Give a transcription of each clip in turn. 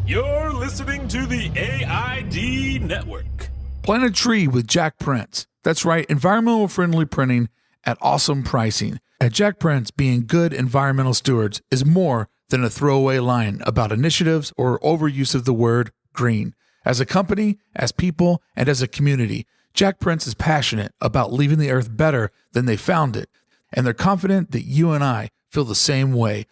You're listening to the AID Network. Plant a tree with Jack Prince. That's right, environmental friendly printing at awesome pricing. At Jack Prince, being good environmental stewards is more than a throwaway line about initiatives or overuse of the word green. As a company, as people, and as a community, Jack Prince is passionate about leaving the earth better than they found it, and they're confident that you and I feel the same way.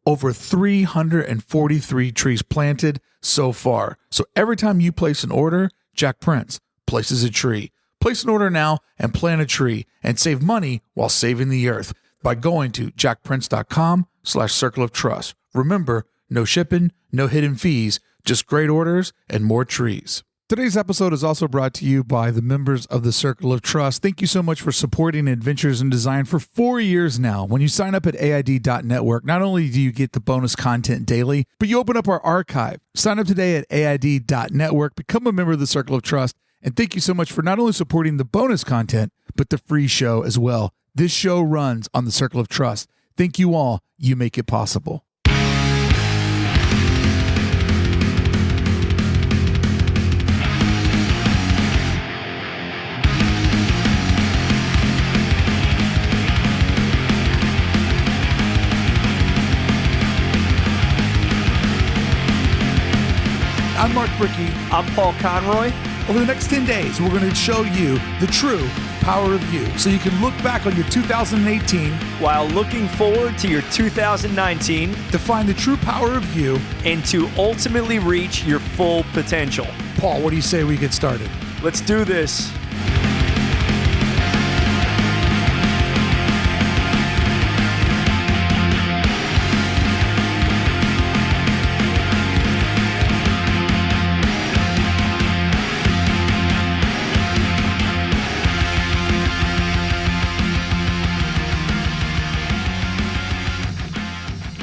Over 343 trees planted so far. So every time you place an order, Jack Prince places a tree. Place an order now and plant a tree and save money while saving the earth by going to jackprince.com/circle of trust. Remember, no shipping, no hidden fees, just great orders and more trees. Today's episode is also brought to you by the members of the Circle of Trust. Thank you so much for supporting Adventures in Design for 4 years now. When you sign up at AID.network, not only do you get the bonus content daily, but you open up our archive. Sign up today at AID.network, become a member of the Circle of Trust, and thank you so much for not only supporting the bonus content, but the free show as well. This show runs on the Circle of Trust. Thank you all. You make it possible. I'm Mark Brickey. I'm Paul Conroy. Over the next 10 days, we're going to show you the true power of you so you can look back on your 2018 while looking forward to your 2019 to find the true power of you and to ultimately reach your full potential. Paul, what do you say we get started? Let's do this.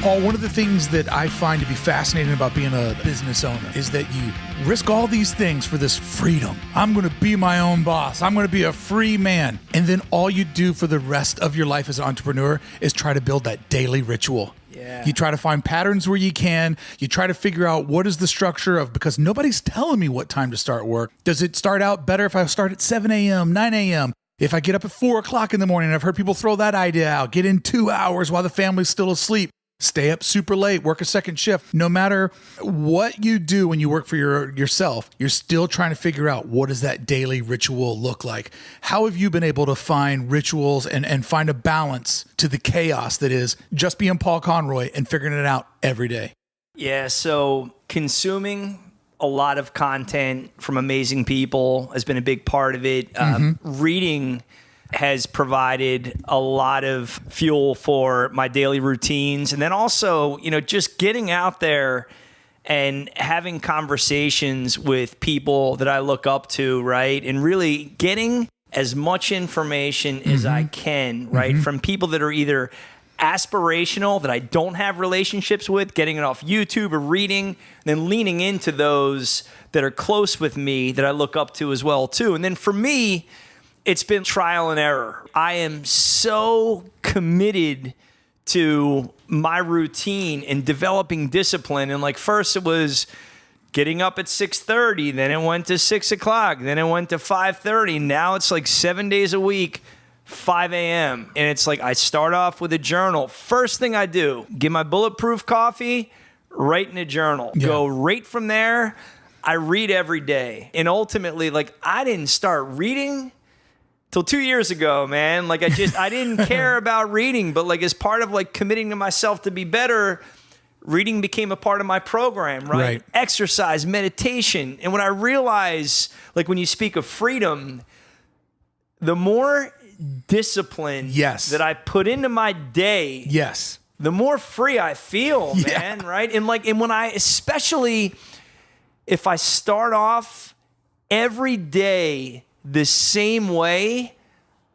Paul, one of the things that I find to be fascinating about being a business owner is that you risk all these things for this freedom. I'm going to be my own boss. I'm going to be a free man. And then all you do for the rest of your life as an entrepreneur is try to build that daily ritual. Yeah. You try to find patterns where you can. You try to figure out what is the structure of, because nobody's telling me what time to start work. Does it start out better if I start at 7 a.m., 9 a.m.? If I get up at 4 o'clock in the morning? I've heard people throw that idea out. Get in 2 hours while the family's still asleep. Stay up super late, work a second shift. No matter what you do when you work for yourself, you're still trying to figure out what does that daily ritual look like. How have you been able to find rituals and find a balance to the chaos that is just being Paul Conroy and figuring it out every day? Yeah, so consuming a lot of content from amazing people has been a big part of it. Reading has provided a lot of fuel for my daily routines. And then also, just getting out there and having conversations with people that I look up to, right? And really getting as much information as I can, right? From people that are either aspirational, that I don't have relationships with, getting it off YouTube or reading, and then leaning into those that are close with me that I look up to as well, too. And then for me, it's been trial and error. I am so committed to my routine and developing discipline. And first it was getting up at 6:30, then it went to 6 o'clock, then it went to 5:30. Now it's 7 days a week, 5 a.m. And it's I start off with a journal. First thing I do, get my bulletproof coffee, write in a journal. Yeah. Go right from there. I read every day. And ultimately, I didn't start reading till 2 years ago, man. I didn't care about reading, but as part of committing to myself to be better, reading became a part of my program, right? Exercise, meditation. And when I realized, when you speak of freedom, the more discipline that I put into my day, the more free I feel, man, right? And when especially if I start off every day the same way,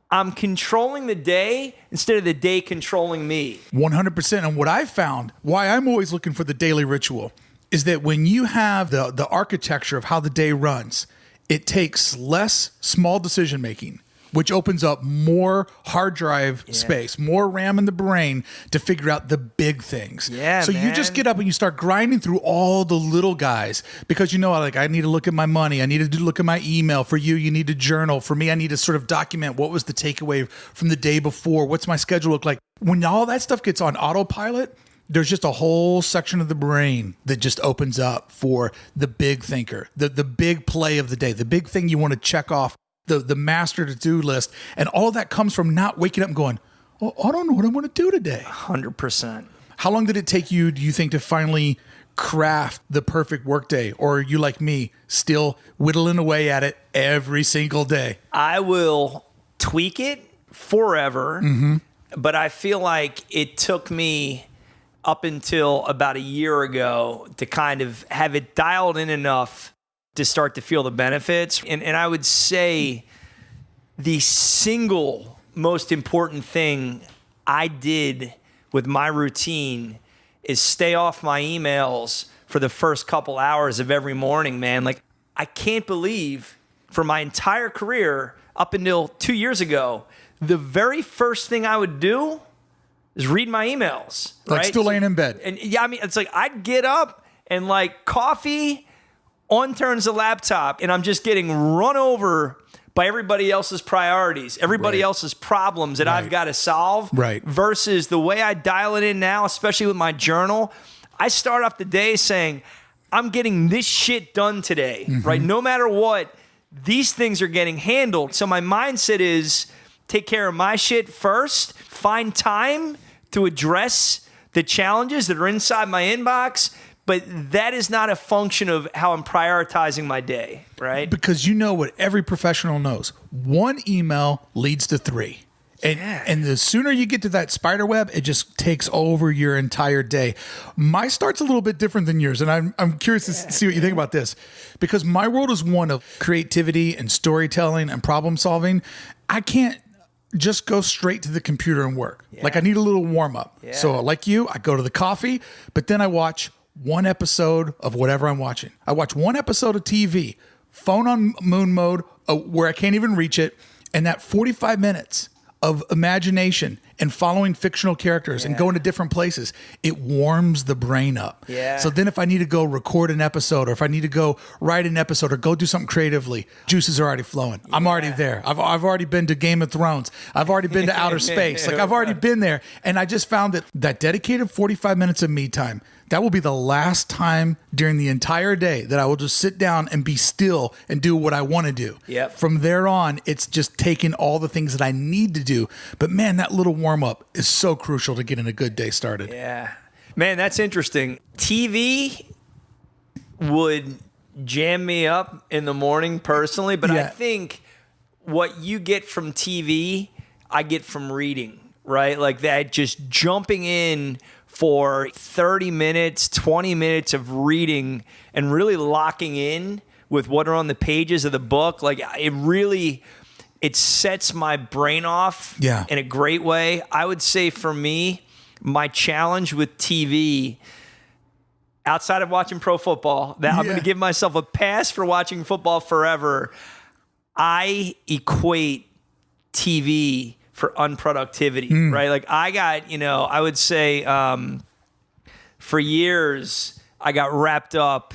I'm controlling the day instead of the day controlling me. 100%. And what I've found, why I'm always looking for the daily ritual, is that when you have the architecture of how the day runs, it takes less small decision making, which opens up more hard drive space, more RAM in the brain to figure out the big things. Yeah, so you just get up and you start grinding through all the little guys because like I need to look at my money. I need to look at my email. For you need to journal. For me, I need to sort of document what was the takeaway from the day before. What's my schedule look like? When all that stuff gets on autopilot, there's just a whole section of the brain that just opens up for the big thinker, the big play of the day, the big thing you want to check off, the master to-do list. And all of that comes from not waking up and going, oh, I don't know what I'm going to do today. 100%. How long did it take you, do you think, to finally craft the perfect workday? Or are you like me, still whittling away at it every single day? I will tweak it forever, but I feel like it took me up until about a year ago to kind of have it dialed in enough to start to feel the benefits. And I would say the single most important thing I did with my routine is stay off my emails for the first couple hours of every morning, man. Like, I can't believe for my entire career up until 2 years ago, the very first thing I would do is read my emails. Like right? still laying in bed. And yeah, I mean, it's like I'd get up and like coffee, on turns the laptop, and I'm just getting run over by everybody else's priorities, everybody else's problems that I've got to solve. Right. Versus the way I dial it in now, especially with my journal, I start off the day saying, I'm getting this shit done today, right? No matter what, these things are getting handled. So my mindset is take care of my shit first, find time to address the challenges that are inside my inbox, but that is not a function of how I'm prioritizing my day, right? Because you know what every professional knows. One email leads to 3. And the sooner you get to that spider web, it just takes over your entire day. My start's a little bit different than yours, and I'm curious to see what you think about this. Because my world is one of creativity and storytelling and problem solving. I can't just go straight to the computer and work. Like, I need a little warm up. So like you, I go to the coffee, but then I watch one episode of whatever I'm watching. I watch one episode of TV, phone on moon mode, where I can't even reach it. And that 45 minutes of imagination and following fictional characters and going to different places, it warms the brain up. Yeah. So then if I need to go record an episode, or if I need to go write an episode, or go do something creatively, juices are already flowing. I'm already there. I've already been to Game of Thrones. I've already been to outer space. Like, I've already been there. And I just found that dedicated 45 minutes of me time, that will be the last time during the entire day that I will just sit down and be still and do what I want to do. Yep. From there on, it's just taking all the things that I need to do. But man, that little warm up is so crucial to getting a good day started. Yeah. Man, that's interesting. TV would jam me up in the morning personally, but I think what you get from TV, I get from reading, right? Like that, just jumping in for 30 minutes, 20 minutes of reading and really locking in with what are on the pages of the book. Like, it sets my brain off in a great way. I would say for me, my challenge with TV, outside of watching pro football, that I'm going to give myself a pass for watching football forever. I equate TV for unproductivity, right? Like, I got, I would say for years, I got wrapped up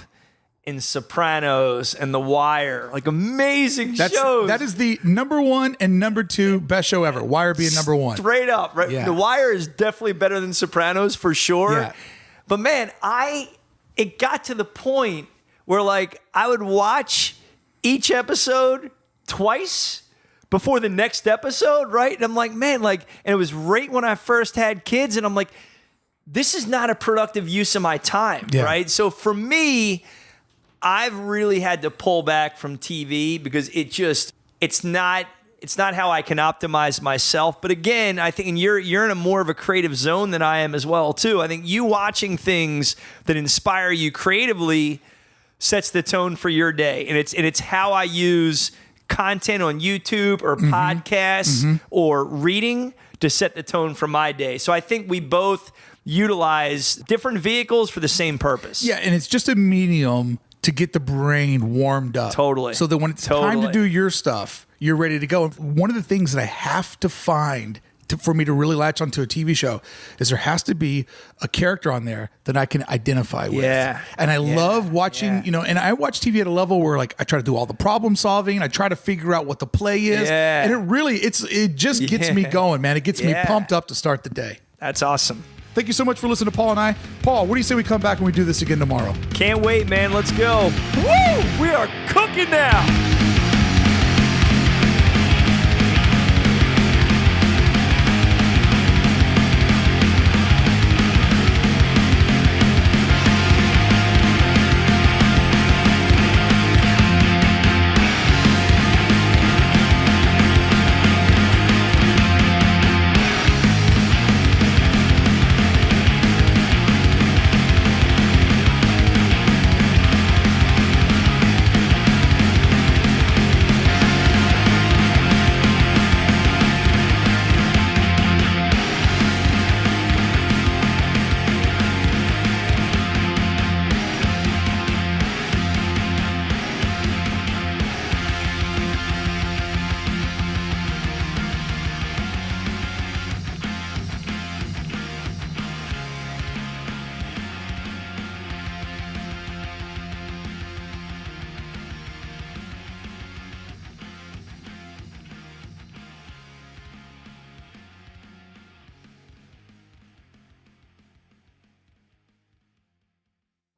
in Sopranos and The Wire, like amazing shows. That is the number 1 and number 2 best show ever. Wire being number 1. Straight up, right? Yeah. The Wire is definitely better than Sopranos for sure. Yeah. But man, it got to the point where like I would watch each episode twice before the next episode, right? And I'm like, man, like, and it was right when I first had kids, and I'm like, this is not a productive use of my time, right? So for me, I've really had to pull back from TV because it's not how I can optimize myself. But again, I think you're in a more of a creative zone than I am as well too. I think you watching things that inspire you creatively sets the tone for your day, and it's how I use content on YouTube or podcasts or reading to set the tone for my day. So I think we both utilize different vehicles for the same purpose. Yeah, and it's just a medium to get the brain warmed up. Totally. So that when it's time to do your stuff, you're ready to go. And one of the things that I have to find for me to really latch onto a TV show is there has to be a character on there that I can identify with. Yeah. And I love watching, and I watch TV at a level where like I try to do all the problem solving. I try to figure out what the play is. Yeah. And it just gets me going, man. It gets me pumped up to start the day. That's awesome. Thank you so much for listening to Paul and I. Paul, what do you say we come back and we do this again tomorrow? Can't wait, man. Let's go. Woo! We are cooking now.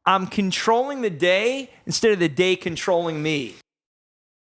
I'm controlling the day instead of the day controlling me.